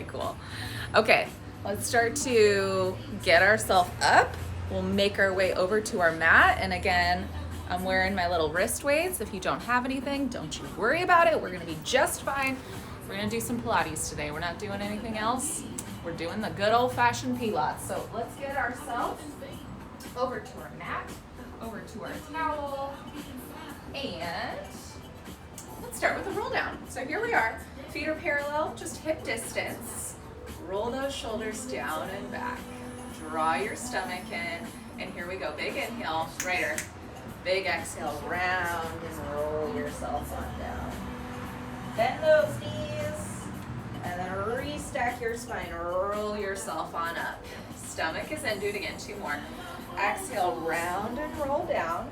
cool. Okay, let's start to get ourselves up. We'll make our way over to our mat. And again, I'm wearing my little wrist weights. If you don't have anything, don't you worry about it. We're gonna be just fine. We're gonna do some Pilates today. We're not doing anything else. We're doing the good old-fashioned Pilates. So let's get ourselves over to our mat, over to our towel, and let's start with a roll down. So here we are. Feet are parallel, just hip distance. Roll those shoulders down and back. Draw your stomach in, and here we go. Big inhale, righter. Big exhale, round and roll yourself on down. Bend those knees, and then restack your spine. Roll yourself on up. Stomach is in, do it again, 2 more. Exhale, round and roll down.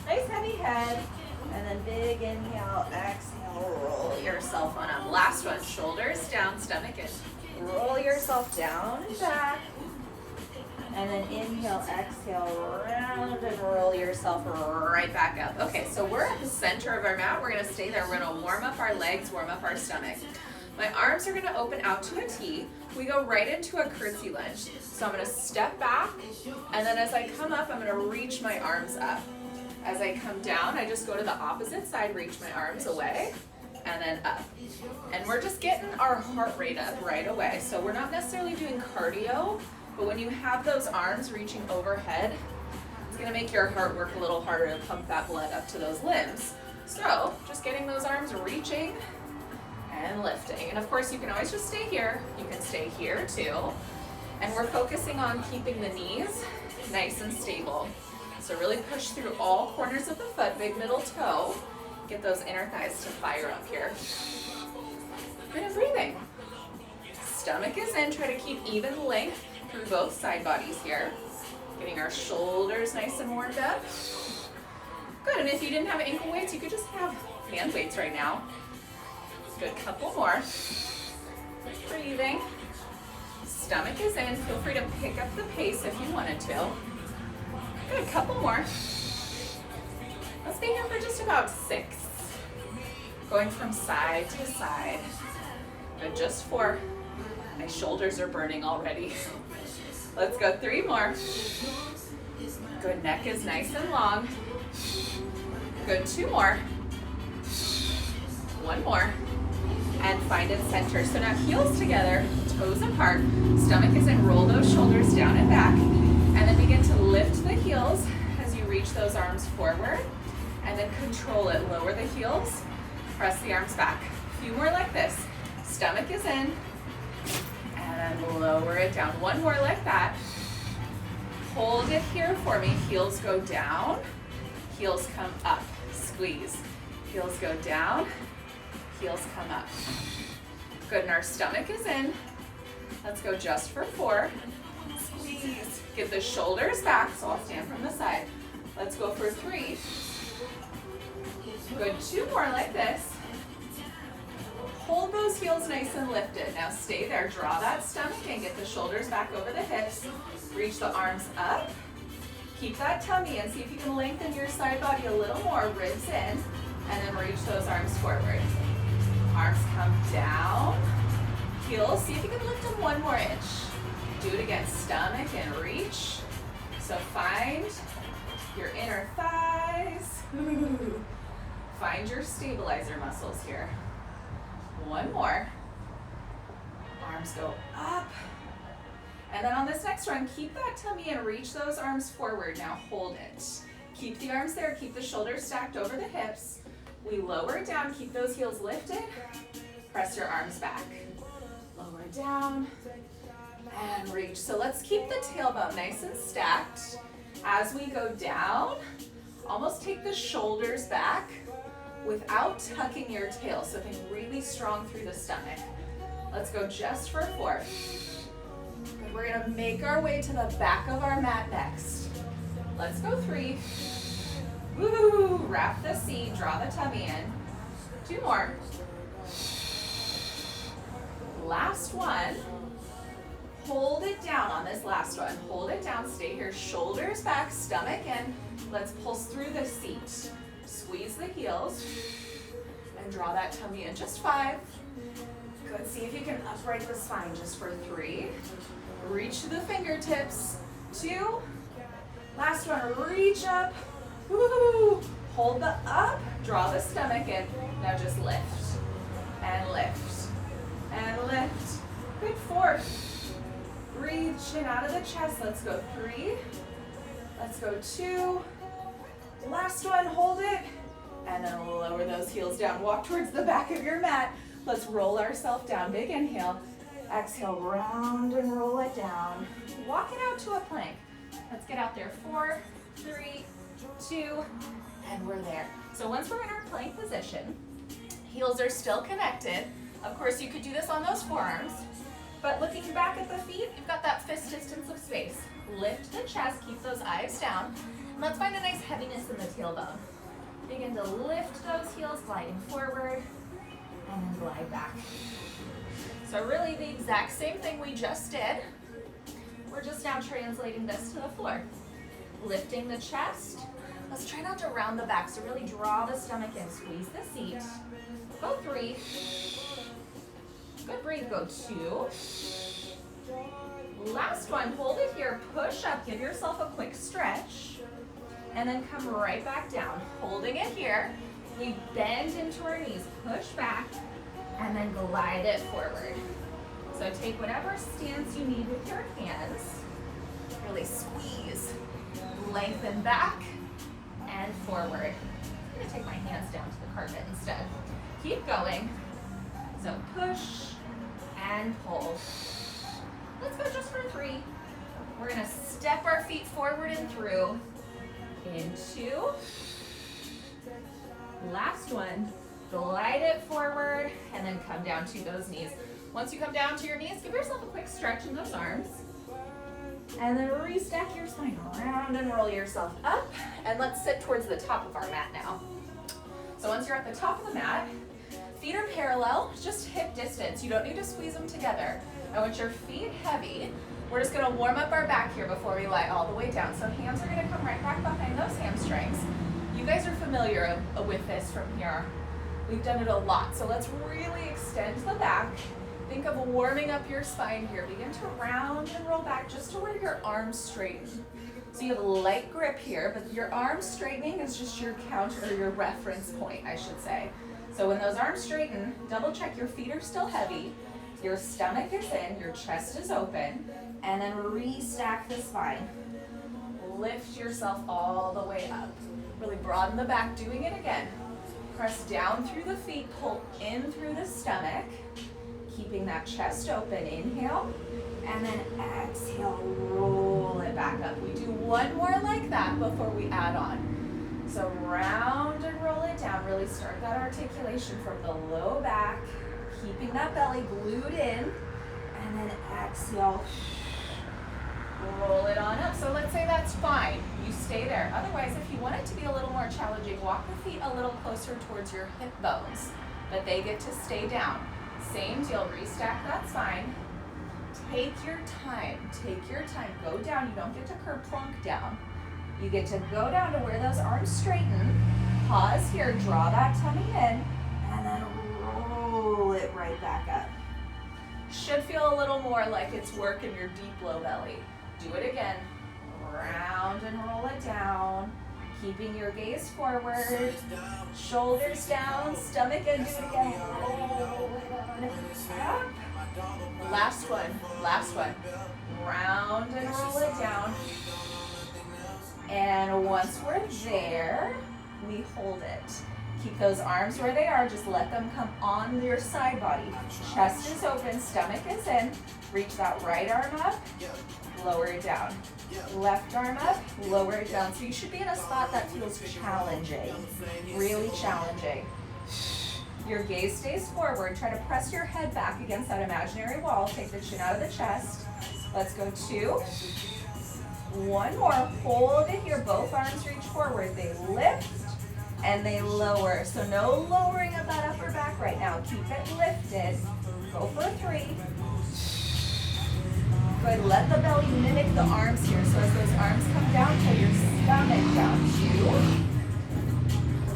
Nice heavy head, and then big inhale, exhale, roll yourself on up. Last one, shoulders down, stomach in. Roll yourself down and back. And then inhale, exhale, round and roll yourself right back up. Okay, so we're at the center of our mat. We're gonna stay there. We're gonna warm up our legs, warm up our stomach. My arms are gonna open out to a T. We go right into a curtsy lunge. So I'm gonna step back, and then as I come up, I'm gonna reach my arms up. As I come down, I just go to the opposite side, reach my arms away, and then up. And we're just getting our heart rate up right away. So we're not necessarily doing cardio, but when you have those arms reaching overhead, it's gonna make your heart work a little harder to pump that blood up to those limbs. So just getting those arms reaching and lifting. And of course, you can always just stay here. You can stay here too. And we're focusing on keeping the knees nice and stable. So really push through all corners of the foot, big middle toe. Get those inner thighs to fire up here. Good, and breathing. Stomach is in, try to keep even length through both side bodies here. Getting our shoulders nice and warmed up. Good, and if you didn't have ankle weights, you could just have hand weights right now. Good, couple more. Breathing. Stomach is in, feel free to pick up the pace if you wanted to. Good, couple more. Let's stay here for just about 6. Going from side to side. Good, just 4. My shoulders are burning already. Let's go 3 more. Good, neck is nice and long. Good, 2 more. 1 more. And find it center. So now heels together, toes apart. Stomach is in, roll those shoulders down and back. And then begin to lift the heels as you reach those arms forward. And then control it. Lower the heels, press the arms back. A few more like this. Stomach is in, and then lower it down. 1 more like that. Hold it here for me. Heels go down, heels come up. Squeeze. Heels go down, heels come up. Good, and our stomach is in. Let's go just for 4. Squeeze. Get the shoulders back, so I'll stand from the side. Let's go for 3. Good, 2 more like this. Hold those heels nice and lifted. Now stay there, draw that stomach in, get the shoulders back over the hips, reach the arms up, keep that tummy in, see if you can lengthen your side body a little more, ribs in, and then reach those arms forward. Arms come down, heels, see if you can lift them 1 more inch. Do it again, stomach and reach. So find your inner thighs. Find your stabilizer muscles here. 1 more. Arms go up. And then on this next one, keep that tummy and reach those arms forward. Now hold it. Keep the arms there, keep the shoulders stacked over the hips. We lower it down, keep those heels lifted. Press your arms back. Lower down and reach. So let's keep the tailbone nice and stacked. As we go down, almost take the shoulders back without tucking your tail, so think really strong through the stomach. Let's go just for 4. Good, we're gonna make our way to the back of our mat next. Let's go 3. Woo, wrap the seat, draw the tummy in. 2 more. Last one. Hold it down on this last one. Hold it down, stay here, shoulders back, stomach in. Let's pulse through the seat. Squeeze the heels and draw that tummy in. Just 5. Good, see if you can upright the spine just for 3. Reach to the fingertips. 2. Last one, reach up. Woo! Hold the up, draw the stomach in. Now just lift, and lift, and lift. Good, 4. Breathe, chin out of the chest. Let's go 3. Let's go 2. Last one, hold it. And then lower those heels down. Walk towards the back of your mat. Let's roll ourselves down. Big inhale. Exhale, round and roll it down. Walk it out to a plank. Let's get out there. 4, 3, 2, and we're there. So once we're in our plank position, heels are still connected. Of course, you could do this on those forearms, but looking back at the feet, you've got that fist distance of space. Lift the chest, keep those eyes down, and let's find a nice heaviness in the tailbone. Begin to lift those heels, gliding forward, and then glide back. So really the exact same thing we just did. We're just now translating this to the floor. Lifting the chest. Let's try not to round the back, so really draw the stomach in, squeeze the seat. Go 3. Good, breathe, go 2. Last one, hold it here, push up, give yourself a quick stretch, and then come right back down. Holding it here, we bend into our knees, push back, and then glide it forward. So take whatever stance you need with your hands, really squeeze, lengthen back, and forward. I'm gonna take my hands down to the carpet instead. Keep going. So push and pull. Let's go just for 3. We're gonna step our feet forward and through. Into. Last one. Glide it forward and then come down to those knees. Once you come down to your knees, give yourself a quick stretch in those arms. And then restack your spine around and roll yourself up. And let's sit towards the top of our mat now. So once you're at the top of the mat, feet are parallel, just hip distance. You don't need to squeeze them together. I want your feet heavy. We're just gonna warm up our back here before we lie all the way down. So hands are gonna come right back behind those hamstrings. You guys are familiar with this from here. We've done it a lot. So let's really extend the back. Think of warming up your spine here. Begin to round and roll back just to where your arms straighten. So you have a light grip here, but your arms straightening is just your counter, or your reference point, I should say. So when those arms straighten, double check your feet are still heavy, your stomach is in, your chest is open, and then restack the spine. Lift yourself all the way up. Really broaden the back, doing it again. Press down through the feet, pull in through the stomach, keeping that chest open. Inhale, and then exhale, roll it back up. We do one more like that before we add on. So round and roll it down. Really start that articulation from the low back, keeping that belly glued in, and then exhale, roll it on up. So let's say that's fine. You stay there. Otherwise, if you want it to be a little more challenging, walk the feet a little closer towards your hip bones, but they get to stay down. Same deal, restack that spine. Take your time, go down. You don't get to kerplunk down. You get to go down to where those arms straighten. Pause here, draw that tummy in, and then roll it right back up. Should feel a little more like it's work in your deep low belly. Do it again. Round and roll it down. Keeping your gaze forward. Shoulders down, stomach in. Do it again. Roll it up. Last one. Round and roll it down. And once we're there, we hold it. Keep those arms where they are, just let them come on your side body. Chest is open, stomach is in. Reach that right arm up, lower it down. Left arm up, lower it down. So you should be in a spot that feels challenging, really challenging. Your gaze stays forward. Try to press your head back against that imaginary wall. Take the chin out of the chest. Let's go 2. One more. Hold it here. Both arms reach forward. They lift and they lower. So no lowering of that upper back right now. Keep it lifted. Go for 3. Good. Let the belly mimic the arms here. So as those arms come down, pull your stomach down. 2.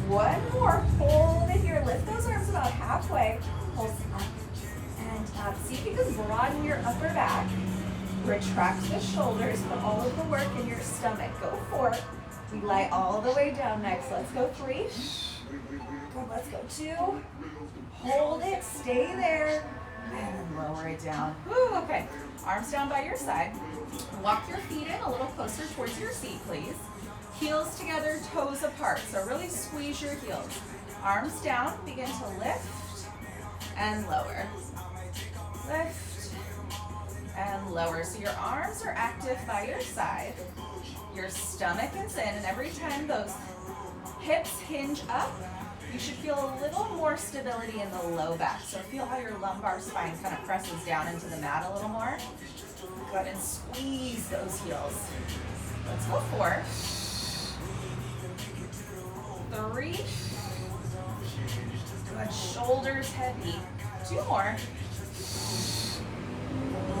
One more. Hold it here. Lift those arms about halfway. Pulse up See if you can broaden your upper back. Retract the shoulders, put all of the work in your stomach. Go 4. We lie all the way down next. Let's go 3. Good, let's go 2. Hold it, stay there, and then lower it down. Woo, okay, arms down by your side. Walk your feet in a little closer towards your seat, please. Heels together, toes apart. So really squeeze your heels. Arms down, begin to lift and lower. Lift and lower. So your arms are active by your side. Your stomach is in, and every time those hips hinge up, you should feel a little more stability in the low back. So feel how your lumbar spine kind of presses down into the mat a little more. Go ahead and squeeze those heels. Let's go 4. 3. Good, shoulders heavy. 2 more.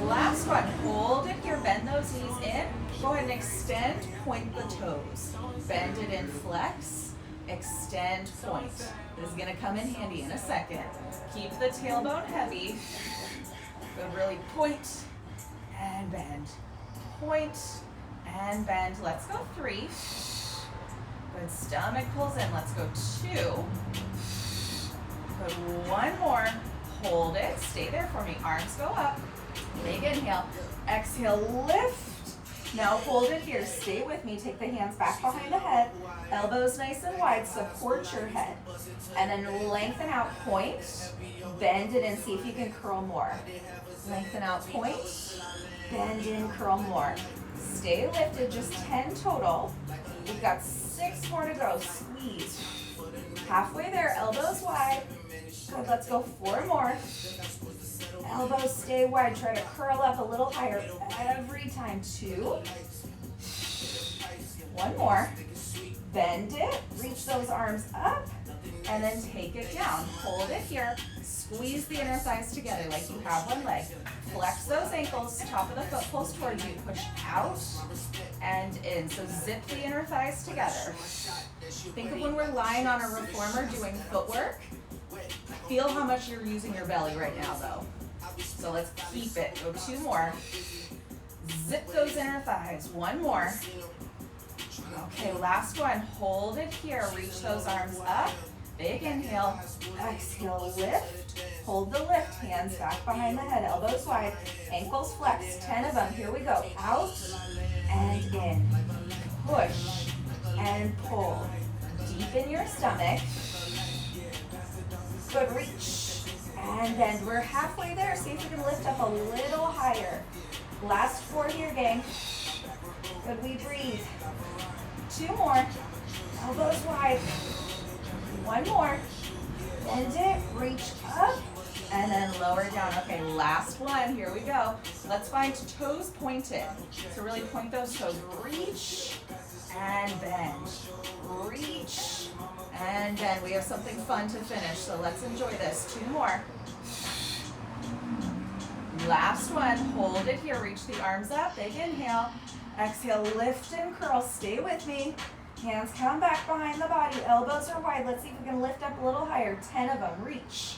Last one, hold it here, bend those knees in. Go ahead and extend, point the toes. Bend it in, flex, extend, point. This is gonna come in handy in a second. Keep the tailbone heavy. Good, really point and bend. Point and bend. Let's go 3. Good, stomach pulls in. Let's go 2. Good, 1 more. Hold it, stay there for me. Arms go up. Big inhale. Exhale, lift. Now hold it here. Stay with me. Take the hands back behind the head. Elbows nice and wide. Support your head. And then lengthen out, point. Bend it in. See if you can curl more. Lengthen out, point. Bend in, curl more. Stay lifted. Just 10 total. We've got 6 more to go. Squeeze. Halfway there. Elbows wide. Good. Let's go 4 more. Elbows stay wide. Try to curl up a little higher every time. 2. 1 more. Bend it. Reach those arms up. And then take it down. Hold it here. Squeeze the inner thighs together like you have one leg. Flex those ankles. Top of the foot pulls towards you. Push out and in. So zip the inner thighs together. Think of when we're lying on a reformer doing footwork. Feel how much you're using your belly right now, though. So let's keep it. Go 2 more. Zip those inner thighs. 1 more. Okay, last one. Hold it here. Reach those arms up. Big inhale. Exhale, lift. Hold the lift. Hands back behind the head. Elbows wide. Ankles flex. 10 of them. Here we go. Out and in. Push and pull. Deep in your stomach. Good, reach. And then we're halfway there. See if you can lift up a little higher. Last 4 here, gang. Good, we breathe. 2 more. Elbows wide. 1 more. Bend it, reach up, and then lower down. Okay, last one. Here we go. Let's find toes pointed. So really point those toes. Reach and bend. Reach and bend. We have something fun to finish, so let's enjoy this. 2 more. Last one. Hold it here. Reach the arms up. Big inhale. Exhale, lift and curl. Stay with me. Hands come back behind the body. Elbows are wide. Let's see if we can lift up a little higher. 10 of them. Reach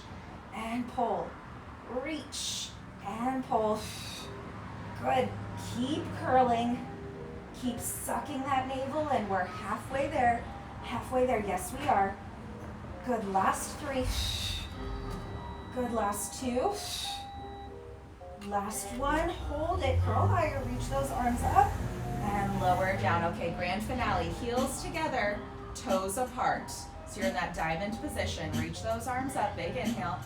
and pull. Reach and pull. Good. Keep curling. Keep sucking that navel in. We're halfway there. Halfway there. Yes, we are. Good. Last 3. Good. Last 2. Last one. Hold it. Curl higher. Reach those arms up. And lower down. Okay, grand finale. Heels together, toes apart. So you're in that diamond position. Reach those arms up. Big inhale.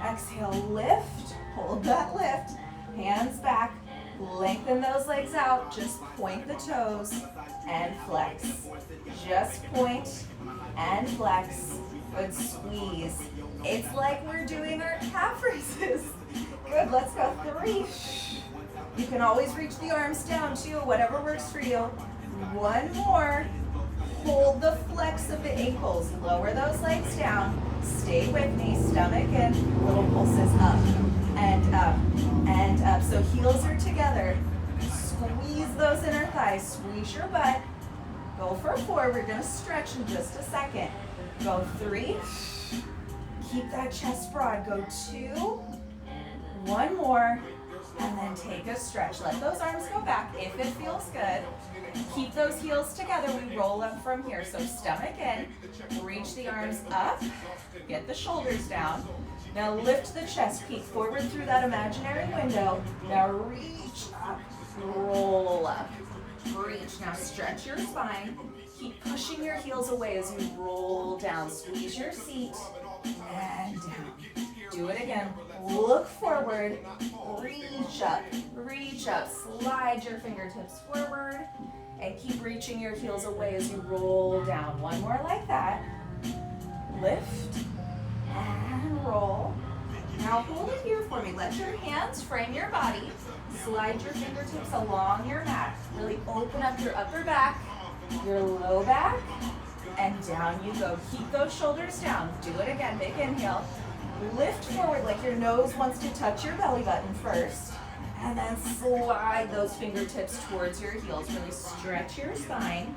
Exhale, lift. Hold that lift. Hands back. Lengthen those legs out. Just point the toes and flex. Just point and flex. Good squeeze. It's like we're doing our calf raises. Good, let's go 3. You can always reach the arms down too, whatever works for you. 1 more. Hold the flex of the ankles. Lower those legs down. Stay with me. Stomach in. Little pulses up and up and up. So heels are together. Squeeze those inner thighs. Squeeze your butt. Go for 4. We're going to stretch in just a second. Go 3. Keep that chest broad. Go 2. One more, and then take a stretch. Let those arms go back if it feels good. Keep those heels together. We roll up from here. So stomach in, reach the arms up, get the shoulders down. Now lift the chest, peek forward through that imaginary window. Now reach up, roll up, reach. Now stretch your spine. Keep pushing your heels away as you roll down. Squeeze your seat and down. Do it again. Look forward, reach up, slide your fingertips forward, and keep reaching your heels away as you roll down. One more like that. Lift and roll. Now hold it here for me. Let your hands frame your body. Slide your fingertips along your mat. Really open up your upper back, your low back, and down you go. Keep those shoulders down. Do it again. Big inhale. Lift forward like your nose wants to touch your belly button first. And then slide those fingertips towards your heels. Really stretch your spine.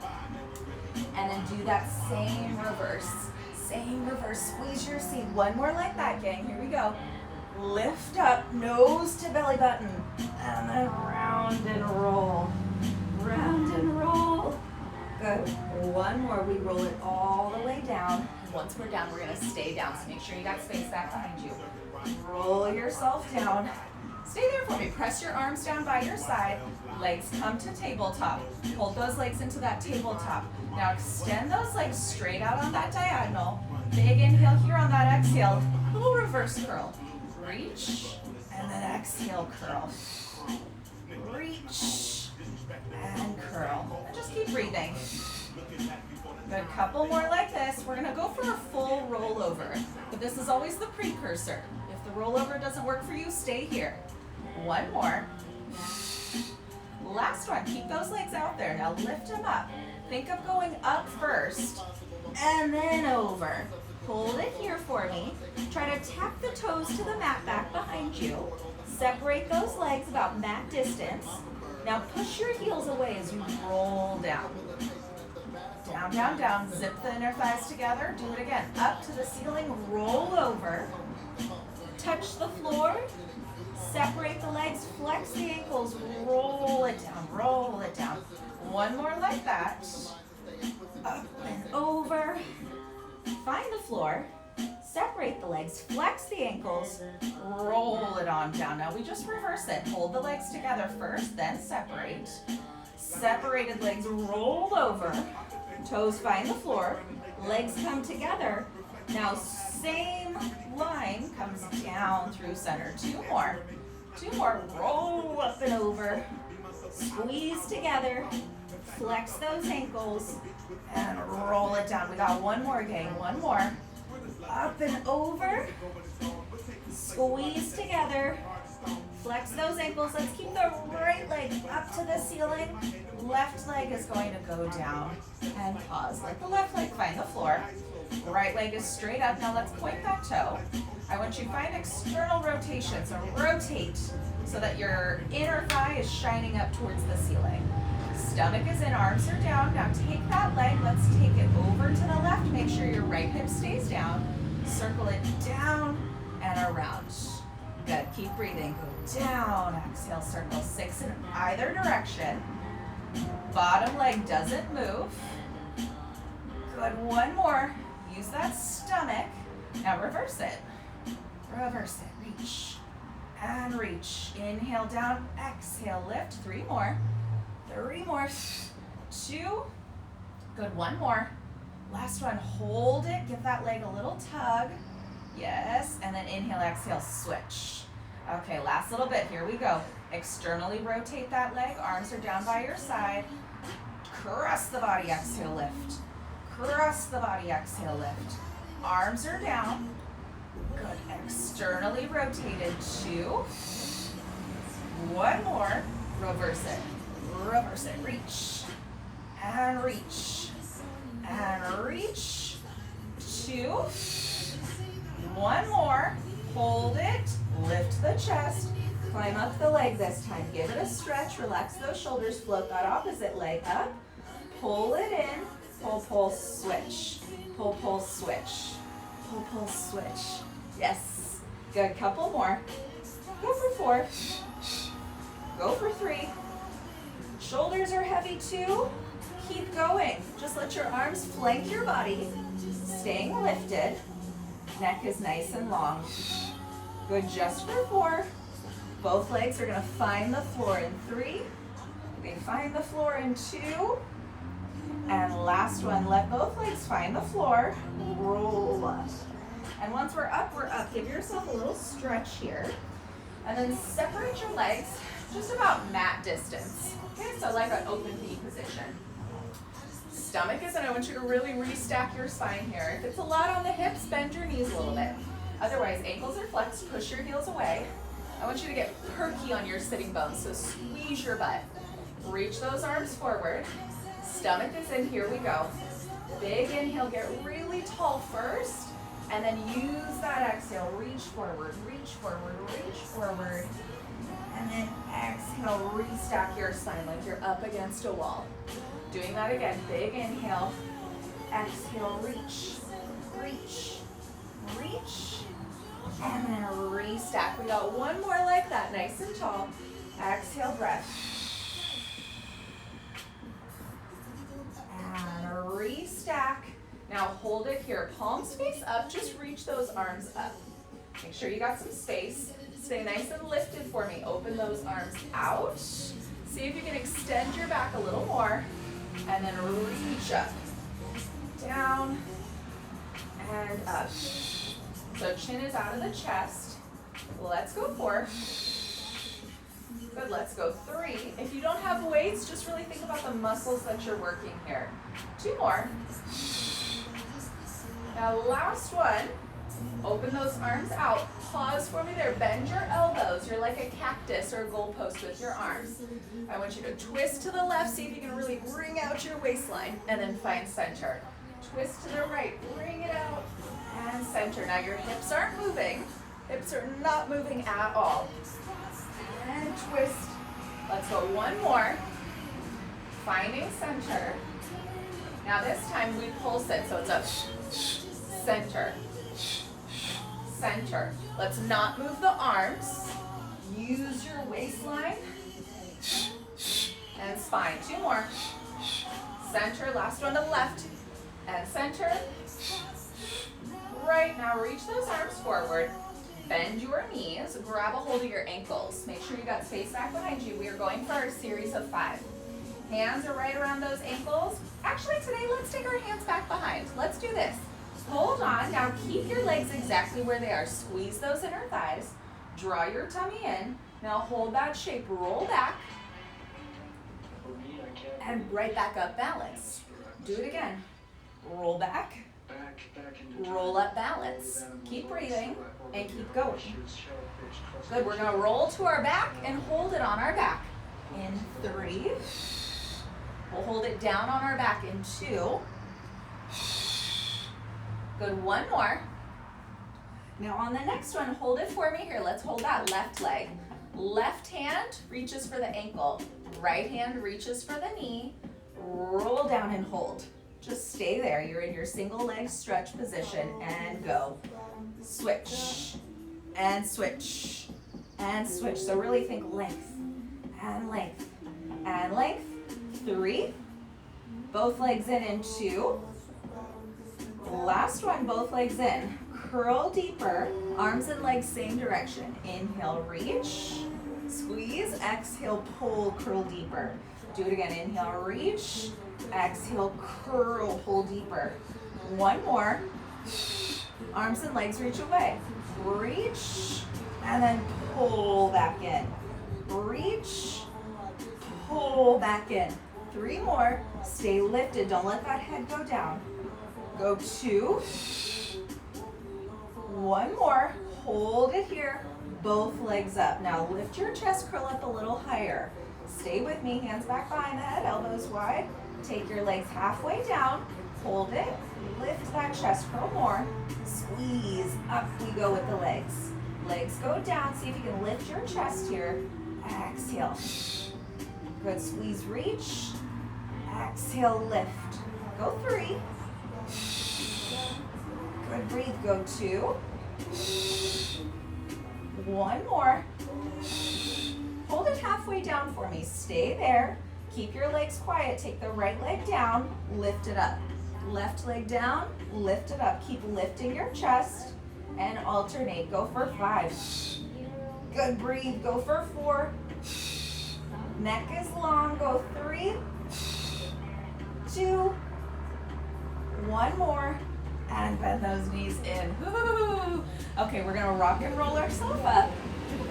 And then do that same reverse. Squeeze your seat. One more like that, gang. Here we go. Lift up, nose to belly button. And then round and roll. Round and roll. Good. One more. We roll it all the way down. Once we're down, we're going to stay down. So make sure you got space back behind you. Roll yourself down. Stay there for me. Press your arms down by your side. Legs come to tabletop. Hold those legs into that tabletop. Now extend those legs straight out on that diagonal. Big inhale here on that exhale. Little reverse curl. Reach and then exhale, curl. Reach and curl. And just keep breathing. Good, couple more like this. We're gonna go for a full rollover, but this is always the precursor. If the rollover doesn't work for you, stay here. One more. Last one, keep those legs out there. Now lift them up. Think of going up first, and then over. Hold it here for me. Try to tap the toes to the mat back behind you. Separate those legs about mat distance. Now push your heels away as you roll down. Down, down, down. Zip the inner thighs together. Do it again. Up to the ceiling. Roll over. Touch the floor. Separate the legs. Flex the ankles. Roll it down. Roll it down. One more like that. Up and over. Find the floor. Separate the legs. Flex the ankles. Roll it on down. Now we just reverse it. Hold the legs together first, then separate. Separated legs rolled over. Toes find the floor, legs come together. Now same line comes down through center. Two more, roll up and over. Squeeze together, flex those ankles, and roll it down. We got one more, gang, one more. Up and over, squeeze together, flex those ankles. Let's keep the right leg up to the ceiling. Left leg is going to go down and pause. Let the left leg find the floor. Right leg is straight up. Now let's point that toe. I want you to find external rotation. So rotate so that your inner thigh is shining up towards the ceiling. Stomach is in, arms are down. Now take that leg. Let's take it over to the left. Make sure your right hip stays down. Circle it down and around. Good. Keep breathing. Go down. Exhale, circle 6 in either direction. Bottom leg doesn't move. Good. One more. Use that stomach. Now reverse it. Reverse it. Reach and reach. Inhale down. Exhale, lift. 3 more. 3 more. 2. Good. One more. Last one. Hold it. Give that leg a little tug. Yes. And then inhale, exhale, switch. Okay, last little bit. Here we go. Externally rotate that leg. Arms are down by your side. Cross the body, exhale, lift. Cross the body, exhale, lift. Arms are down. Good. Externally rotated. 2. One more. Reverse it. Reverse it. Reach. And reach. And reach. 2. One more. Hold it. Lift the chest. Climb up the leg this time. Give it a stretch. Relax those shoulders. Float that opposite leg up. Pull it in. Pull, pull, switch. Pull, pull, switch. Pull, pull, switch. Yes. Good. Couple more. Go for 4. Go for 3. Shoulders are heavy too. Keep going. Just let your arms flank your body. Staying lifted. Neck is nice and long. Good, just for 4. Both legs are gonna find the floor in 3. They find the floor in 2. And last one, let both legs find the floor. Roll up. And once we're up, we're up. Give yourself a little stretch here. And then separate your legs just about mat distance. Okay, so like an open knee position. Stomach is in. I want you to really restack your spine here. If it's a lot on the hips, bend your knees a little bit. Otherwise, ankles are flexed, push your heels away. I want you to get perky on your sitting bones, so squeeze your butt. Reach those arms forward. Stomach is in, here we go. Big inhale, get really tall first, and then use that exhale. Reach forward, reach forward, reach forward. And then exhale, restack your spine like you're up against a wall. Doing that again, big inhale, exhale, reach, reach, reach, and then restack. We got one more like that, nice and tall. Exhale, breath. And restack. Now hold it here, palms face up, just reach those arms up. Make sure you got some space. Stay nice and lifted for me. Open those arms out. See if you can extend your back a little more. And then reach up, down, and up. So chin is out of the chest. Let's go 4. Good, let's go 3. If you don't have weights, just really think about the muscles that you're working here. 2 more. Now last one. Open those arms out. Pause for me there. Bend your elbows. You're like a cactus or a goalpost with your arms. I want you to twist to the left. See if you can really bring out your waistline. And then find center. Twist to the right. Bring it out. And center. Now your hips aren't moving. Hips are not moving at all. And twist. Let's go one more. Finding center. Now this time we pulse it. So it's a center. Center. Let's not move the arms. Use your waistline and spine. 2 more. Center. Last one to the left. And center. Right. Now reach those arms forward. Bend your knees. Grab a hold of your ankles. Make sure you got space back behind you. We are going for our series of 5. Hands are right around those ankles. Actually, today, let's take our hands back behind. Let's do this. Hold on. Now keep your legs exactly where they are. Squeeze those inner thighs. Draw your tummy in. Now hold that shape. Roll back. And right back up, balance. Do it again. Roll back. Roll up, balance. Keep breathing and keep going. Good. We're going to roll to our back and hold it on our back. In 3. We'll hold it down on our back in 2. Good, one more. Now on the next one, hold it for me here. Let's hold that left leg. Left hand reaches for the ankle. Right hand reaches for the knee. Roll down and hold. Just stay there. You're in your single leg stretch position and go. Switch and switch and switch. So really think length and length and length. 3. Both legs in 2. Last one, both legs in. Curl deeper, arms and legs same direction. Inhale, reach, squeeze, exhale, pull, curl deeper. Do it again, inhale, reach, exhale, curl, pull deeper. One more. Arms and legs reach away. Reach, and then pull back in. Reach, pull back in. 3 more. Stay lifted, don't let that head go down. Go 2. 1 more. Hold it here. Both legs up. Now lift your chest, curl up a little higher. Stay with me. Hands back behind the head, elbows wide. Take your legs halfway down. Hold it. Lift that chest, curl more. Squeeze. Up we go with the legs. Legs go down. See if you can lift your chest here. Exhale. Good. Squeeze, reach. Exhale, lift. Go 3. Good, breathe. Go 2. One more. Hold it halfway down for me. Stay there. Keep your legs quiet. Take the right leg down, lift it up. Left leg down, lift it up. Keep lifting your chest and alternate. Go for 5. Good, breathe. Go for 4. Neck is long. Go 3, 2, 1 more. And bend those knees in. Woo. Okay, we're gonna rock and roll ourselves up.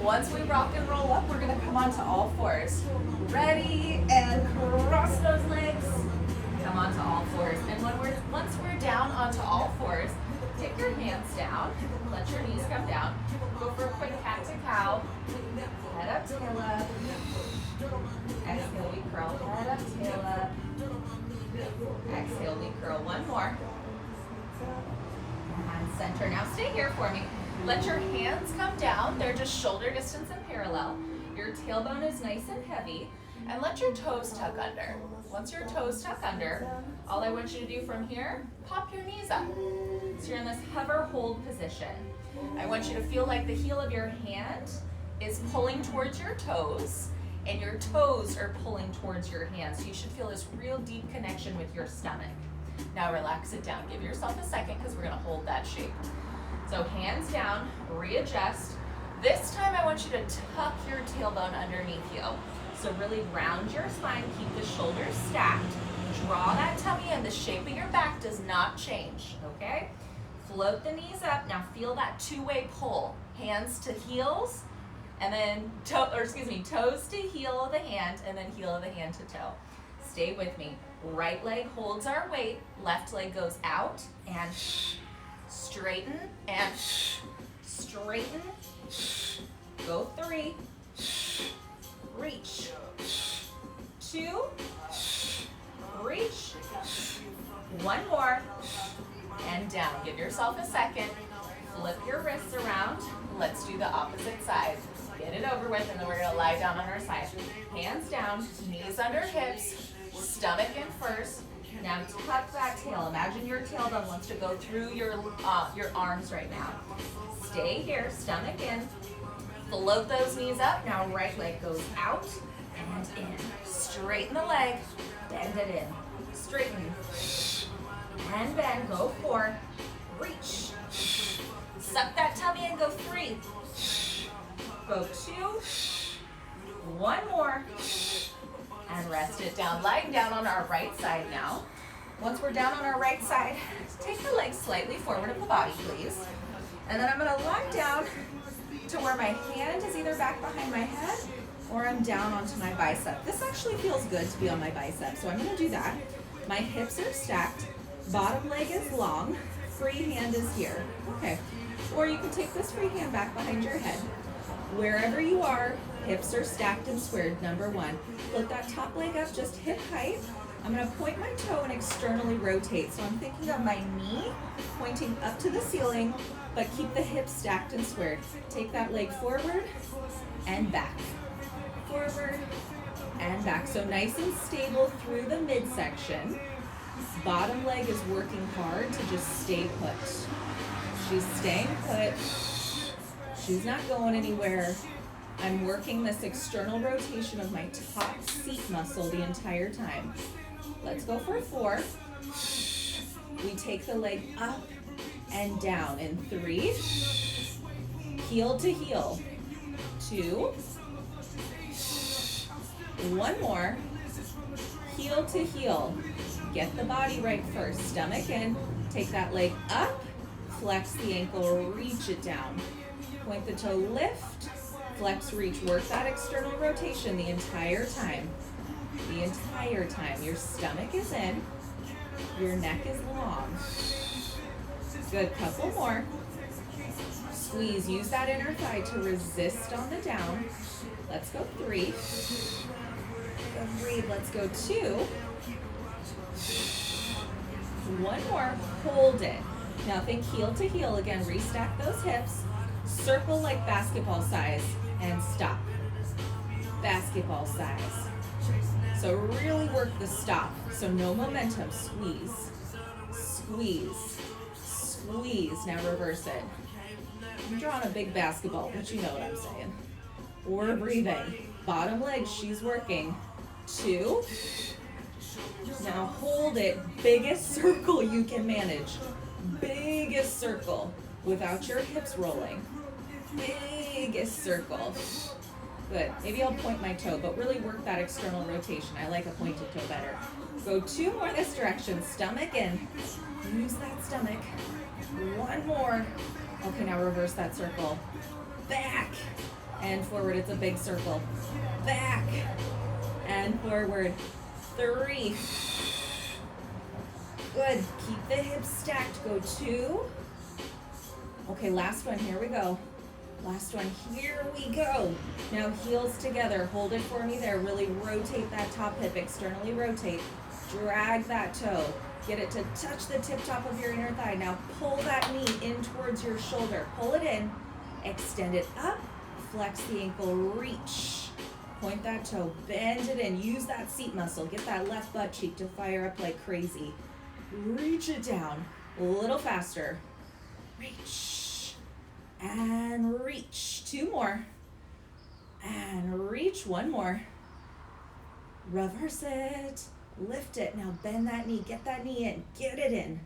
Once we rock and roll up, we're gonna come onto all fours. Ready, and cross those legs. Come onto all fours. And once we're down onto all fours, take your hands down. Let your knees come down. Go for a quick cat to cow. Head up, tail up. Exhale, we curl. Head up, tail up. Exhale, we curl. One more. And center. Now stay here for me. Let your hands come down. They're just shoulder distance and parallel. Your tailbone is nice and heavy. And let your toes tuck under. Once your toes tuck under, all I want you to do from here, pop your knees up. So you're in this hover hold position. I want you to feel like the heel of your hand is pulling towards your toes, and your toes are pulling towards your hands. So you should feel this real deep connection with your stomach. Now relax it down. Give yourself a second because we're gonna hold that shape. So hands down, readjust. This time I want you to tuck your tailbone underneath you. So really round your spine, keep the shoulders stacked. Draw that tummy in. The shape of your back does not change, okay? Float the knees up. Now feel that two-way pull. Hands to heels, and then toes to heel of the hand, and then heel of the hand to toe. Stay with me. Right leg holds our weight, left leg goes out, and straighten, and straighten. Go 3, reach, 2, reach, 1 more, and down. Give yourself a second. Flip your wrists around. Let's do the opposite side. Get it over with, and then we're gonna lie down on our side. Hands down, knees under hips, stomach in first. Now tuck that tail. Imagine your tailbone wants to go through your arms right now. Stay here, stomach in. Float those knees up. Now right leg goes out and in. Straighten the leg, bend it in. Straighten and bend. Go 4. Reach. Suck that tummy in. Go 3. Go 2. 1 more. And rest it down. Lying down on our right side now. Once we're down on our right side, take the legs slightly forward of the body, please. And then I'm gonna lie down to where my hand is either back behind my head or I'm down onto my bicep. This actually feels good to be on my bicep, so I'm gonna do that. My hips are stacked, bottom leg is long, free hand is here. Okay, or you can take this free hand back behind your head. Wherever you are, hips are stacked and squared. Number 1, flip that top leg up just hip height. I'm gonna point my toe and externally rotate. So I'm thinking of my knee pointing up to the ceiling, but keep the hips stacked and squared. Take that leg forward and back. Forward and back. So nice and stable through the midsection. Bottom leg is working hard to just stay put. She's staying put. She's not going anywhere. I'm working this external rotation of my top seat muscle the entire time. Let's go for 4. We take the leg up and down in 3. Heel to heel. 2. 1 more. Heel to heel. Get the body right first. Stomach in. Take that leg up. Flex the ankle. Reach it down. Point the toe. Lift. Flex, reach. Work that external rotation the entire time. The entire time. Your stomach is in. Your neck is long. Good. Couple more. Squeeze. Use that inner thigh to resist on the down. Let's go 3. Good. Breathe. Let's go 2. 1 more. Hold it. Now think heel to heel again. Restack those hips. Circle like basketball size and stop. Basketball size. So really work the stop. So no momentum. Squeeze. Squeeze. Squeeze. Now reverse it. I'm drawing a big basketball, but you know what I'm saying. We're breathing. Bottom leg, she's working. 2. Now hold it. Biggest circle you can manage. Biggest circle without your hips rolling. Biggest circle. Good. Maybe I'll point my toe, but really work that external rotation. I like a pointed toe better. Go 2 more this direction. Stomach in. Use that stomach. 1 more. Okay, now reverse that circle. Back and forward. It's a big circle. Back and forward. 3. Good. Keep the hips stacked. Go 2. Okay, last one. Here we go. Last one. Here we go. Now heels together. Hold it for me there. Really rotate that top hip. Externally rotate. Drag that toe. Get it to touch the tip top of your inner thigh. Now pull that knee in towards your shoulder. Pull it in. Extend it up. Flex the ankle. Reach. Point that toe. Bend it in. Use that seat muscle. Get that left butt cheek to fire up like crazy. Reach it down. A little faster. Reach. And reach. 2 more. And reach. 1 more. Reverse it. Lift it. Now bend that knee. Get that knee in. Get it in.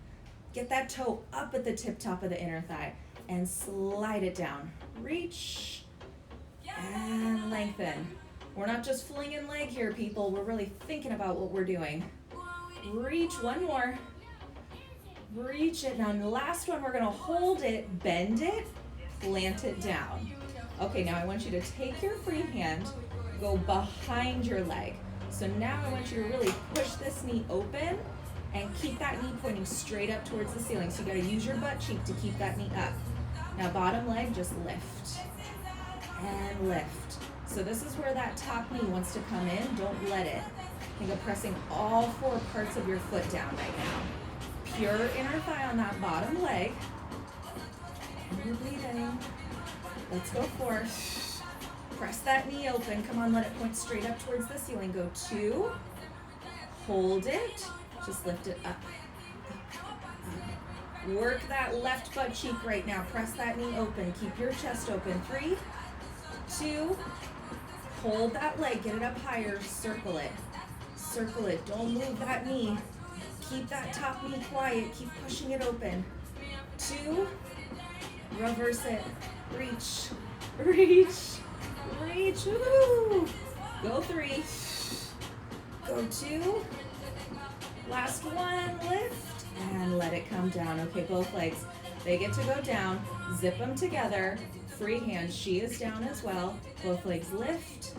Get that toe up at the tip top of the inner thigh. And slide it down. Reach. And lengthen. We're not just flinging leg here, people. We're really thinking about what we're doing. Reach. 1 more. Reach it. Now, in the last one, we're going to hold it, bend it, plant it down. Okay, now I want you to take your free hand, go behind your leg. So now I want you to really push this knee open and keep that knee pointing straight up towards the ceiling. So you got to use your butt cheek to keep that knee up. Now, bottom leg, just lift and lift. So this is where that top knee wants to come in. Don't let it. Think of pressing all 4 parts of your foot down right now. Pure inner thigh on that bottom leg. And we're breathing. Let's go 4. Press that knee open. Come on, let it point straight up towards the ceiling. Go 2. Hold it. Just lift it up. Work that left butt cheek right now. Press that knee open. Keep your chest open. 3, 2. Hold that leg. Get it up higher. Circle it. Circle it. Don't move that knee. Keep that top knee quiet. Keep pushing it open. 2. Reverse it. Reach. Reach. Reach. Woo. Go 3. Go 2. Last one. Lift. And let it come down. Okay, both legs. They get to go down. Zip them together. Free hand. She is down as well. Both legs lift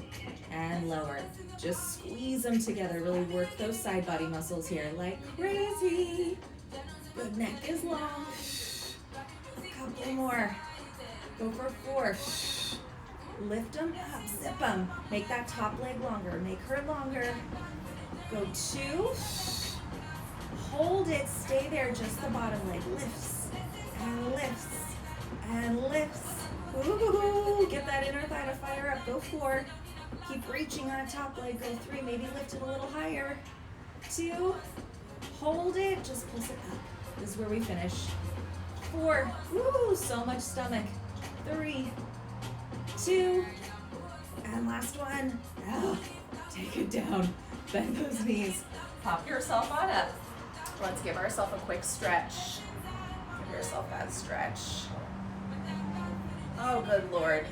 and lower. Just squeeze them together. Really work those side body muscles here like crazy. Good, neck is long. A couple more. Go for 4. Lift them up, zip them. Make that top leg longer. Make her longer. Go 2. Hold it. Stay there. Just the bottom leg. Lifts and lifts and lifts. Ooh, get that inner thigh to fire up. Go 4. Keep reaching on top leg. Go 3. Maybe lift it a little higher. 2. Hold it. Just pulse it up. This is where we finish. 4. Woo, so much stomach. 3, 2, and last one. Oh, take it down. Bend those knees. Pop yourself on up. Let's give ourselves a quick stretch. Give yourself that stretch. Oh, good Lord.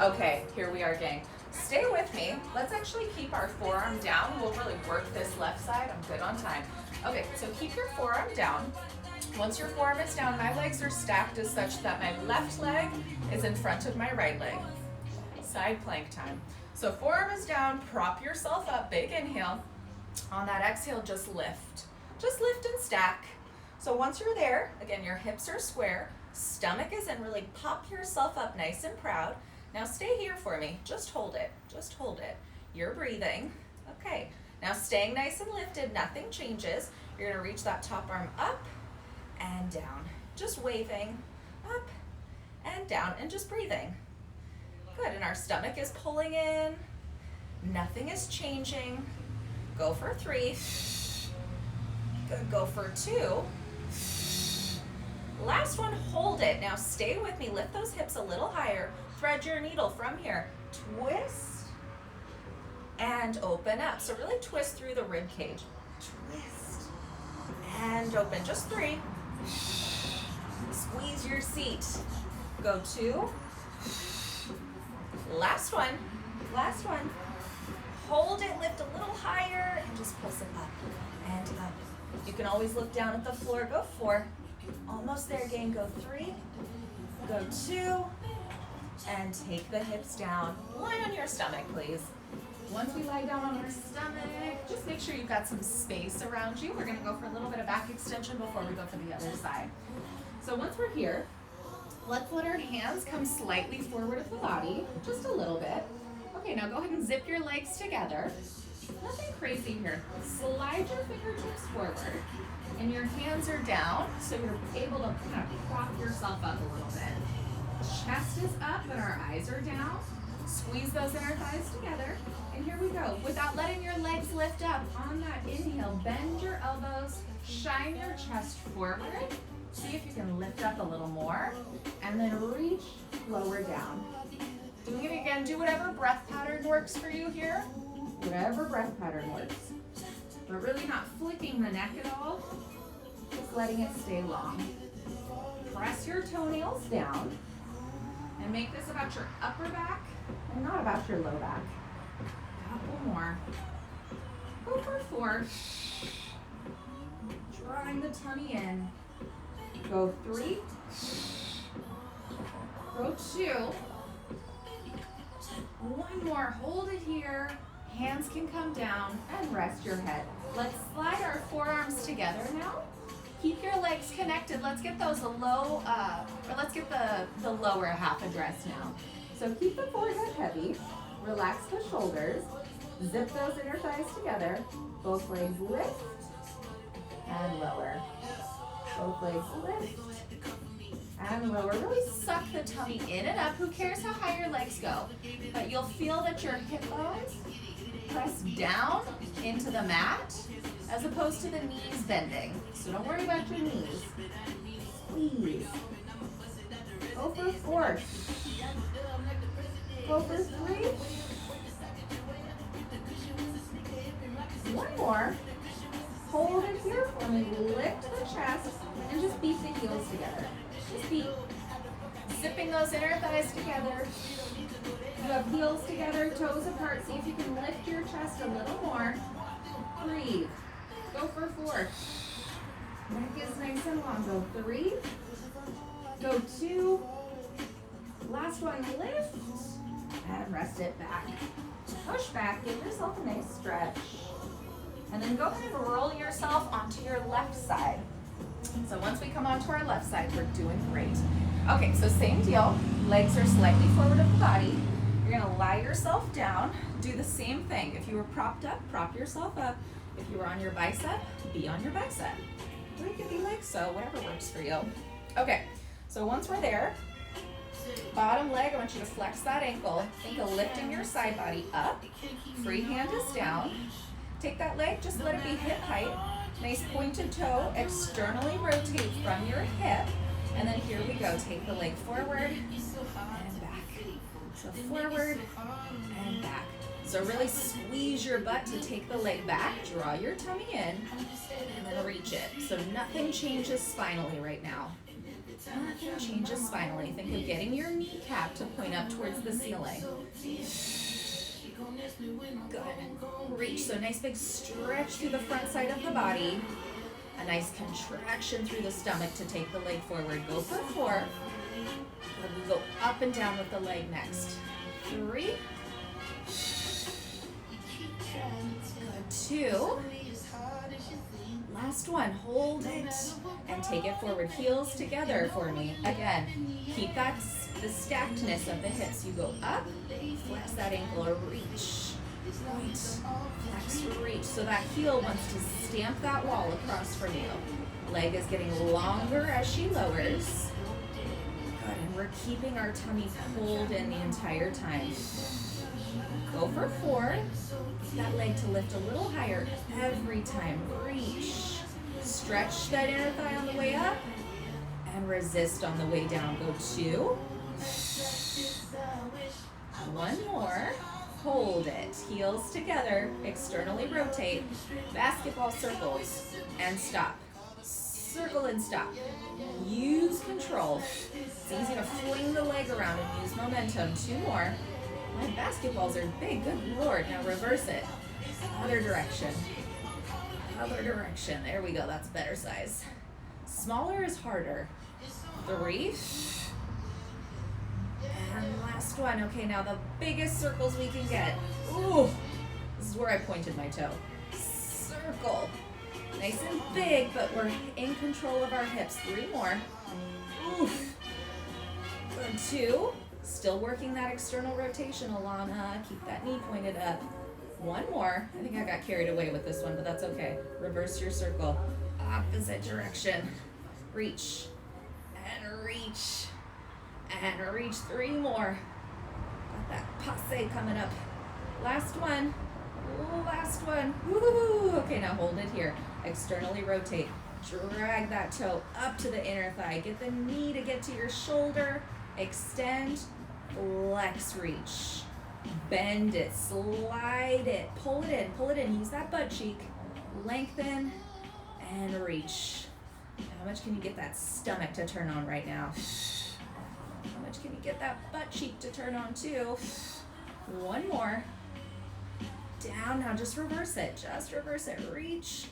Okay, here we are, gang. Stay with me. Let's actually keep our forearm down. We'll really work this left side. I'm good on time. Okay, so keep your forearm down. Once your forearm is down, my legs are stacked as such that my left leg is in front of my right leg. Side plank time. So forearm is down, prop yourself up, big inhale. On that exhale, just lift. Just lift and stack. So once you're there, again, your hips are square, stomach is in, really pop yourself up nice and proud. Now stay here for me, just hold it, just hold it. You're breathing, okay. Now staying nice and lifted, nothing changes. You're gonna reach that top arm up and down. Just waving up and down and just breathing. Good, and our stomach is pulling in. Nothing is changing. Go for 3. Good, go for 2. Last one, hold it. Now stay with me, lift those hips a little higher, thread your needle from here, twist, and open up. So really twist through the rib cage. Twist, and open, just 3. Squeeze your seat. Go 2. Last one, last one. Hold it, lift a little higher, and just pulse it up and up. You can always look down at the floor, go 4. Almost there again, go 3, go 2, and take the hips down. Lie on your stomach, please. Once we lie down on our stomach, just make sure you've got some space around you. We're gonna go for a little bit of back extension before we go for the other side. So once we're here, let's let our hands come slightly forward of the body, just a little bit. Okay, now go ahead and zip your legs together. Nothing crazy here. Slide your fingertips forward, and your hands are down, so you're able to kind of prop yourself up a little bit. Chest is up, but our eyes are down. Squeeze those inner thighs together, and here we go. Without letting your legs lift up, on that inhale, bend your elbows, shine your chest forward. See if you can lift up a little more, and then reach lower down. Doing it again, do whatever breath pattern works for you here. Whatever breath pattern works. But really not flicking the neck at all, just letting it stay long. Press your toenails down, and make this about your upper back and not about your low back. Couple more. Go for 4. Drawing the tummy in. Go 3. Go 2. One more, hold it here. Hands can come down and rest your head. Let's slide our forearms together now. Keep your legs connected. Let's get those let's get the lower half addressed now. So keep the forehead heavy, relax the shoulders, zip those inner thighs together, both legs lift and lower. Both legs lift and lower. Really suck the tummy in and up. Who cares how high your legs go? But you'll feel that your hip bones press down into the mat as opposed to the knees bending. So don't worry about your knees. Squeeze. Go for 4. Go for 3. One more. Hold it here for me. Lift the chest and just beat the heels together. Just beat. Zipping those inner thighs together. You have heels together, toes apart. See if you can lift your chest a little more. Breathe. Go for 4. Neck is nice and long. Go 3. Go 2. Last one, lift. And rest it back. Push back. Give yourself a nice stretch. And then go ahead and roll yourself onto your left side. So once we come onto our left side, we're doing great. Okay, so same deal. Legs are slightly forward of the body. You're gonna lie yourself down. Do the same thing. If you were propped up, prop yourself up. If you were on your bicep, be on your bicep. Or you can be like so, whatever works for you. Okay, so once we're there, bottom leg, I want you to flex that ankle. Think of lifting your side body up. Free hand is down. Take that leg, just let it be hip height. Nice pointed toe, externally rotate from your hip. And then here we go, take the leg forward and back. So forward and back. So really squeeze your butt to take the leg back, draw your tummy in, and then reach it. So nothing changes spinally right now. Nothing changes spinally. Think of getting your kneecap to point up towards the ceiling. Good. Reach. So nice big stretch through the front side of the body. A nice contraction through the stomach to take the leg forward. Go for 4. Then we go up and down with the leg next. 3. Good. 2. Last one. Hold it and take it forward. Heels together for me. Again, keep that the stackedness of the hips. You go up, flex that ankle, or reach. Right. Flex, reach. So that heel wants to stamp that wall across from you. Leg is getting longer as she lowers. Good, and we're keeping our tummy pulled in the entire time. Go for 4. Get that leg to lift a little higher every time. Reach. Stretch that inner thigh on the way up and resist on the way down. Go 2. 1 more. Hold it. Heels together. Externally rotate. Basketball circles. And stop. Circle and stop. Use control. It's easy to fling the leg around and use momentum. 2 more. My basketballs are big. Good Lord. Now reverse it. Other direction. Other direction. There we go. That's better size. Smaller is harder. 3. And last one. Okay, now the biggest circles we can get. Ooh, this is where I pointed my toe. Circle. Nice and big, but we're in control of our hips. 3 more. Oof. Good. 2. Still working that external rotation, Alana. Keep that knee pointed up. 1 more. I think I got carried away with this one, but that's okay. Reverse your circle. Opposite direction. Reach. And reach. And reach. 3 more. Got that passe coming up. Last one. Ooh, last one. Woo! Okay, now hold it here. Externally rotate. Drag that toe up to the inner thigh. Get the knee to get to your shoulder. Extend. Flex, reach. Bend it. Slide it. Pull it in. Pull it in. Use that butt cheek. Lengthen. And reach. How much can you get that stomach to turn on right now? How much can you get that butt cheek to turn on too? 1 more. Down. Now just reverse it. Just reverse it. Reach.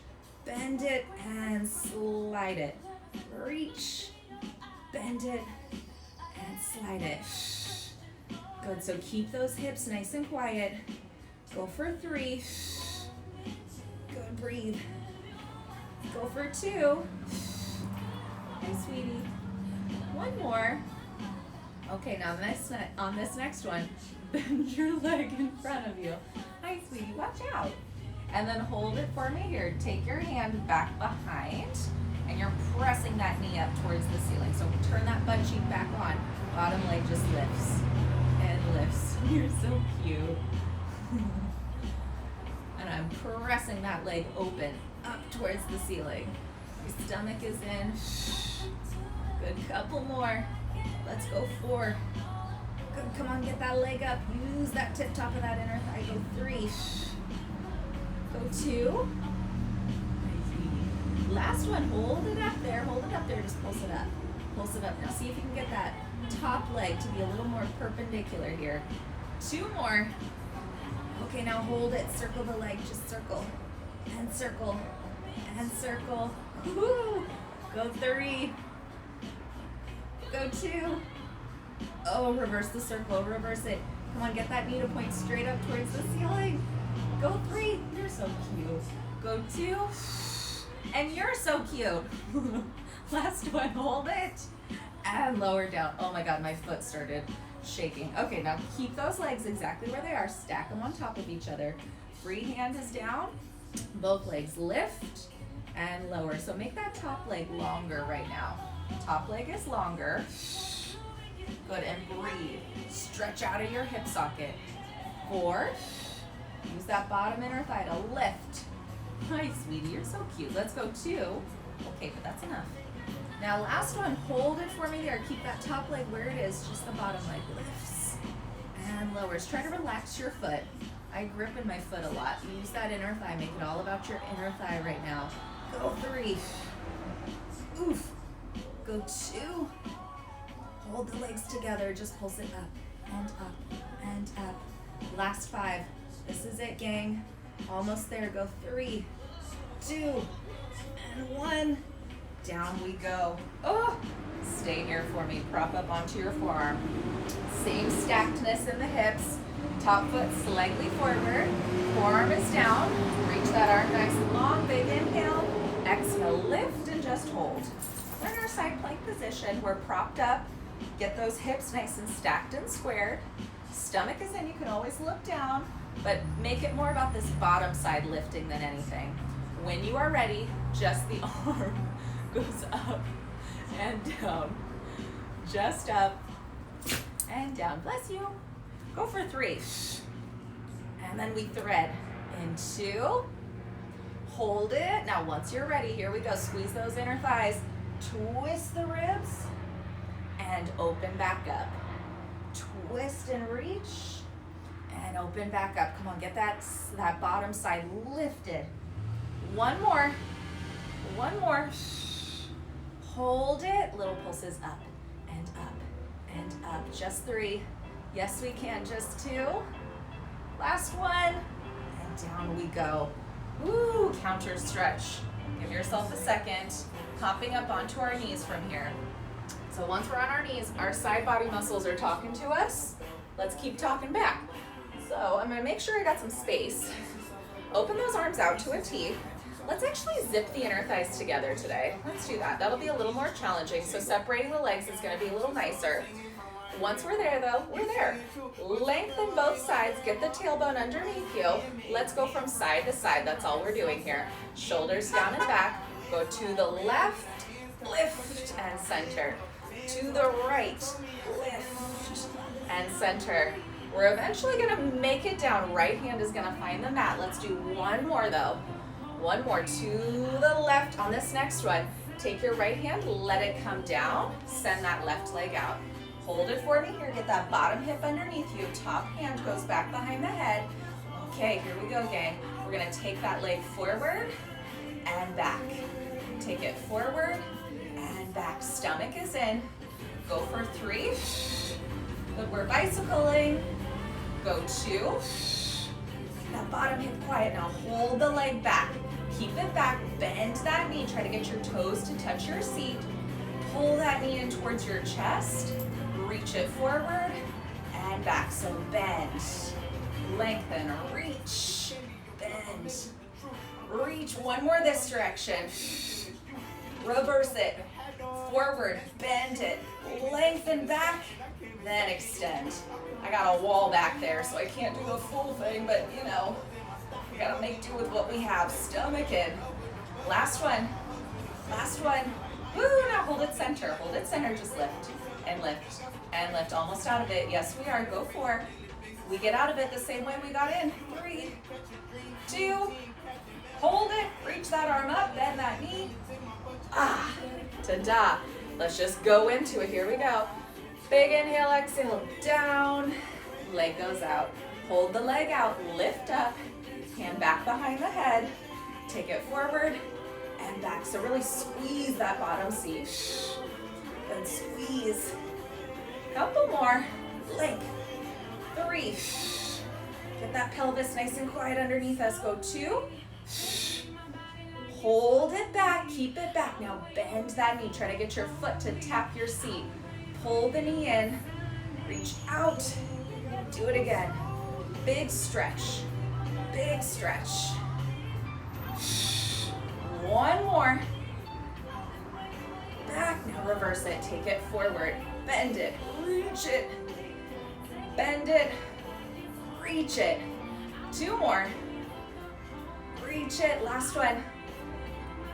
Bend it and slide it. Reach. Bend it and slide it. Good. So keep those hips nice and quiet. Go for 3. Good. Breathe. Go for 2. Hey, sweetie. 1 more. Okay, now on this next one, bend your leg in front of you. Hi, sweetie. Watch out. And then hold it for me here. Take your hand back behind, and you're pressing that knee up towards the ceiling. So turn that butt cheek back on. Bottom leg just lifts and lifts. You're so cute. And I'm pressing that leg open up towards the ceiling. Your stomach is in. Good, couple more. Let's go 4. Good, come on, get that leg up. Use that tip top of that inner thigh. Go 3. Go 2. Last one, hold it up there, just pulse it up. Pulse it up. Now see if you can get that top leg to be a little more perpendicular here. 2 more. Okay, now hold it, circle the leg, just circle, and circle, and circle. Woo! Go 3. Go 2. Oh, reverse the circle, reverse it. Come on, get that knee to point straight up towards the ceiling. Go 3. You're so cute. Go 2. And you're so cute. Last one, hold it. And lower down. Oh my God, my foot started shaking. Okay, now keep those legs exactly where they are. Stack them on top of each other. Free hand is down. Both legs lift and lower. So make that top leg longer right now. Top leg is longer. Good, and breathe. Stretch out of your hip socket. 4. Use that bottom inner thigh to lift. Hi, sweetie, you're so cute. Let's go 2. Okay, but that's enough. Now last one, hold it for me there. Keep that top leg where it is, just the bottom leg lifts and lowers. Try to relax your foot. I grip in my foot a lot. Use that inner thigh. Make it all about your inner thigh right now. Go 3. Oof. Go 2. Hold the legs together. Just pulse it up and up and up. Last 5. This is it, gang. Almost there. Go 3, 2, and 1. Down we go. Oh, stay here for me. Prop up onto your forearm. Same stackedness in the hips. Top foot slightly forward. Forearm is down. Reach that arm nice and long. Big inhale. Exhale, lift and just hold. We're in our side plank position. We're propped up. Get those hips nice and stacked and squared. Stomach is in. You can always look down, but make it more about this bottom side lifting than anything. When you are ready, just the arm goes up and down. Just up and down. Bless you. Go for 3. And then we thread in 2. Hold it. Now once you're ready, here we go. Squeeze those inner thighs. Twist the ribs and open back up. Twist and reach and open back up. Come on, get that bottom side lifted. One more. One more. Hold it. Little pulses up and up and up. Just 3. Yes, we can. Just 2. Last one. And down we go. Woo, counter stretch. Give yourself a second. Hopping up onto our knees from here. So once we're on our knees, our side body muscles are talking to us. Let's keep talking back. So I'm gonna make sure I got some space. Open those arms out to a T. Let's actually zip the inner thighs together today. Let's do that. That'll be a little more challenging. So separating the legs is gonna be a little nicer. Once we're there though, we're there. Lengthen both sides, get the tailbone underneath you. Let's go from side to side. That's all we're doing here. Shoulders down and back. Go to the left, lift and center. To the right, lift and center. We're eventually gonna make it down. Right hand is gonna find the mat. Let's do one more though. One more to the left on this next one. Take your right hand, let it come down. Send that left leg out. Hold it for me here. Get that bottom hip underneath you. Top hand goes back behind the head. Okay, here we go, gang. We're gonna take that leg forward and back. Take it forward and back. Stomach is in. Go for 3. Good, we're bicycling. Go 2. That bottom hip quiet. Now hold the leg back. Keep it back. Bend that knee. Try to get your toes to touch your seat. Pull that knee in towards your chest. Reach it forward and back. So bend, lengthen, reach, bend, reach. One more this direction. Reverse it. Forward, bend it, lengthen back, then extend. I got a wall back there, so I can't do the full thing, but you know, we gotta make do with what we have. Stomach in. Last one. Last one. Woo, now hold it center. Hold it center, just lift and lift and lift. Almost out of it. Yes, we are. Go 4. We get out of it the same way we got in. 3, 2, hold it. Reach that arm up, bend that knee. Ah, ta-da. Let's just go into it. Here we go. Big inhale, exhale, down. Leg goes out. Hold the leg out, lift up. Hand back behind the head. Take it forward and back. So really squeeze that bottom seat. Then squeeze. Couple more. Link. 3. Get that pelvis nice and quiet underneath us. Go 2. Hold it back, keep it back. Now bend that knee. Try to get your foot to tap your seat. Pull the knee in, reach out. Do it again. Big stretch, big stretch. One more. Back, now reverse it. Take it forward, bend it, reach it. Bend it, reach it. 2 more. Reach it, last one.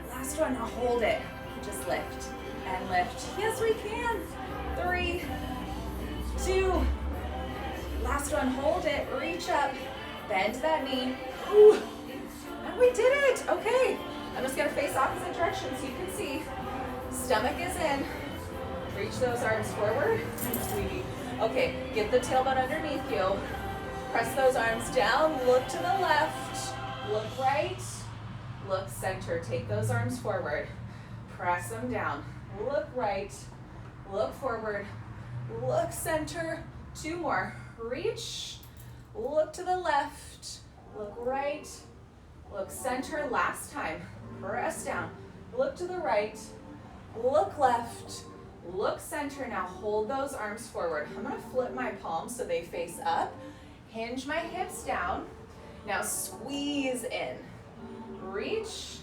Last one, now hold it. Just lift and lift. Yes, we can. 3, 2. Last one, hold it, reach up, bend that knee. Ooh, and we did it. Okay, I'm just gonna face opposite directions so you can see. Stomach is in. Reach those arms forward, sweetie. Okay, get the tailbone underneath you. Press those arms down, look to the left, look right, look center. Take those arms forward, press them down. Look right, look forward, look center. 2 more. Reach, look to the left, look right, look center. Last time. Press down, look to the right, look left, look center. Now hold those arms forward. I'm gonna flip my palms so they face up. Hinge my hips down. Now squeeze in. Reach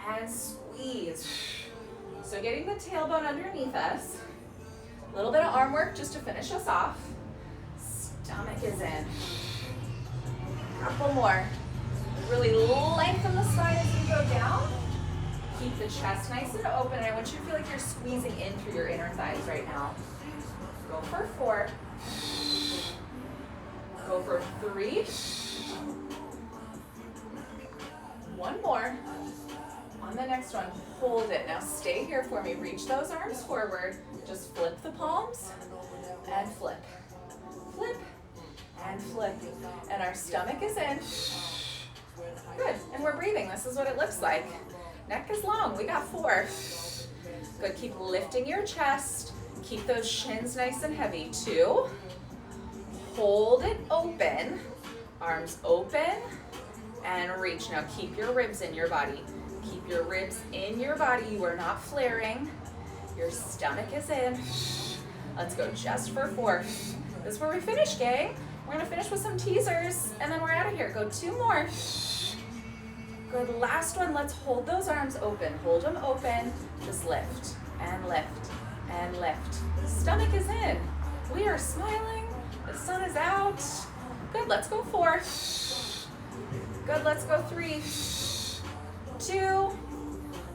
and squeeze. So getting the tailbone underneath us. A little bit of arm work just to finish us off. Stomach is in. Couple more. Really lengthen the spine as you go down. Keep the chest nice and open. And I want you to feel like you're squeezing in through your inner thighs right now. Go for 4. Go for 3. 1 more. On the next one, hold it. Now stay here for me. Reach those arms forward. Just flip the palms and flip. Flip and flip. And our stomach is in. Good, and we're breathing. This is what it looks like. Neck is long, we got 4. Good, keep lifting your chest. Keep those shins nice and heavy. 2. Hold it open. Arms open and reach. Now keep your ribs in your body. Keep your ribs in your body. You are not flaring. Your stomach is in. Let's go just for 4. This is where we finish, gang. We're gonna finish with some teasers and then we're out of here. Go 2 more. Good, last one. Let's hold those arms open. Hold them open. Just lift and lift and lift. Stomach is in. We are smiling. The sun is out. Good, let's go 4. Good, let's go 3, 2.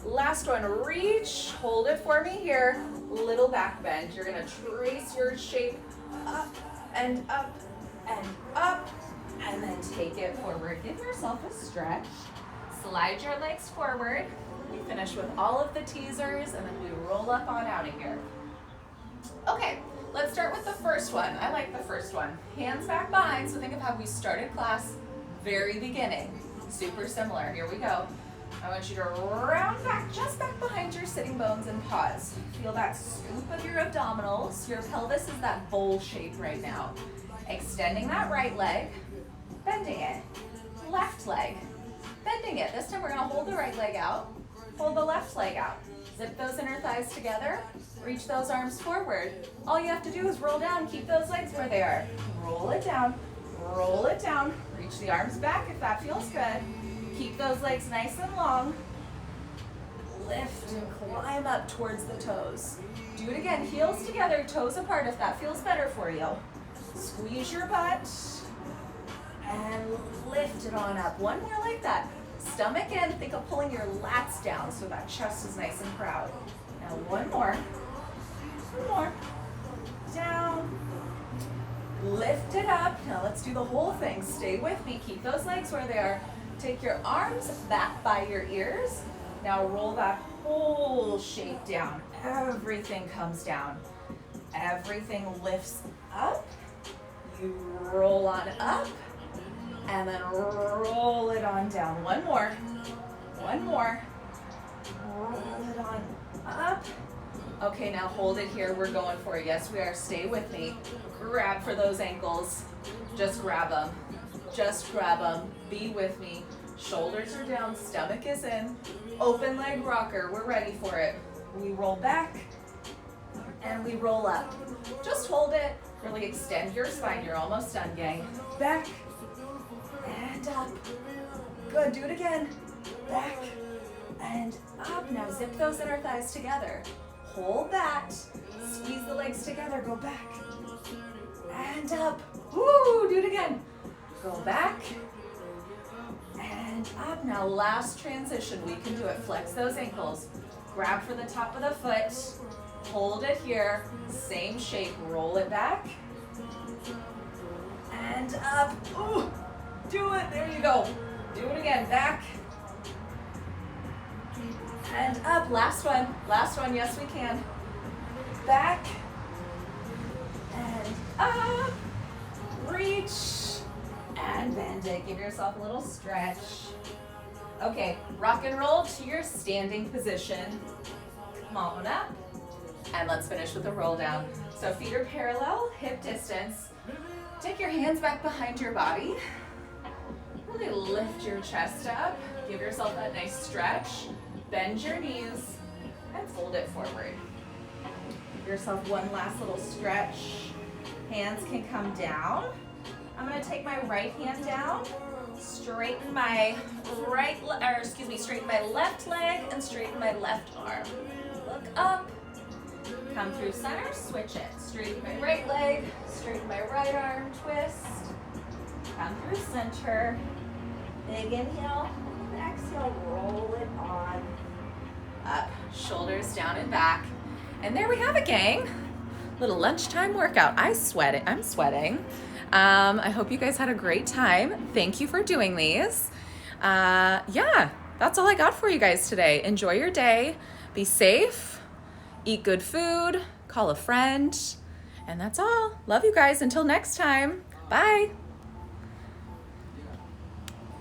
Last one, reach. Hold it for me here. Little back bend. You're gonna trace your shape up and up and up, and then take it forward. Give yourself a stretch. Slide your legs forward. We finish with all of the teasers, and then we roll up on out of here. Okay, let's start with the first one. I like the first one. Hands back behind, so think of how we started class, very beginning. Super similar, here we go. I want you to round back, just back behind your sitting bones and pause. Feel that scoop of your abdominals. Your pelvis is that bowl shape right now. Extending that right leg, bending it. Left leg, bending it. This time we're gonna hold the right leg out, hold the left leg out. Zip those inner thighs together, reach those arms forward. All you have to do is roll down, keep those legs where they are. Roll it down, reach the arms back if that feels good. Keep those legs nice and long. Lift and climb up towards the toes. Do it again, heels together, toes apart if that feels better for you. Squeeze your butt and lift it on up. One more like that. Stomach in, think of pulling your lats down so that chest is nice and proud. Now one more, down, lift it up. Now let's do the whole thing. Stay with me, keep those legs where they are. Take your arms back by your ears. Now roll that whole shape down. Everything comes down. Everything lifts up. You roll on up and then roll it on down. One more. Roll it on up. Okay, now hold it here. We're going for it. Yes, we are. Stay with me. Grab for those ankles. Just grab them. Be with me. Shoulders are down, stomach is in. Open leg rocker. We're ready for it. We roll back and we roll up. Just hold it. Really extend your spine. You're almost done, gang. Back and up. Good, do it again. Back and up. Now zip those inner thighs together. Hold that. Squeeze the legs together. Go back and up. Woo, do it again. Go back and up. Now last transition. We can do it. Flex those ankles. Grab for the top of the foot. Hold it here. Same shape. Roll it back and up. Ooh, do it. There you go. Do it again. Back and up. Last one. Yes, we can. Back and up. Reach and bend it. Give yourself a little stretch. Okay, rock and roll to your standing position. Come on up. And let's finish with a roll down. So feet are parallel, hip distance. Take your hands back behind your body. Really lift your chest up. Give yourself that nice stretch. Bend your knees and fold it forward. Give yourself one last little stretch. Hands can come down. I'm gonna take my right hand down, straighten my straighten my left leg and straighten my left arm. Look up, come through center, switch it. Straighten my right leg, straighten my right arm, twist. Come through center, big inhale, exhale, roll it on up. Shoulders down and back. And there we have it, gang. Little lunchtime workout. I'm sweating. I hope you guys had a great time. Thank you for doing these. Yeah, that's all I got for you guys today. Enjoy your day. Be safe. Eat good food. Call a friend. And that's all. Love you guys. Until next time. Bye.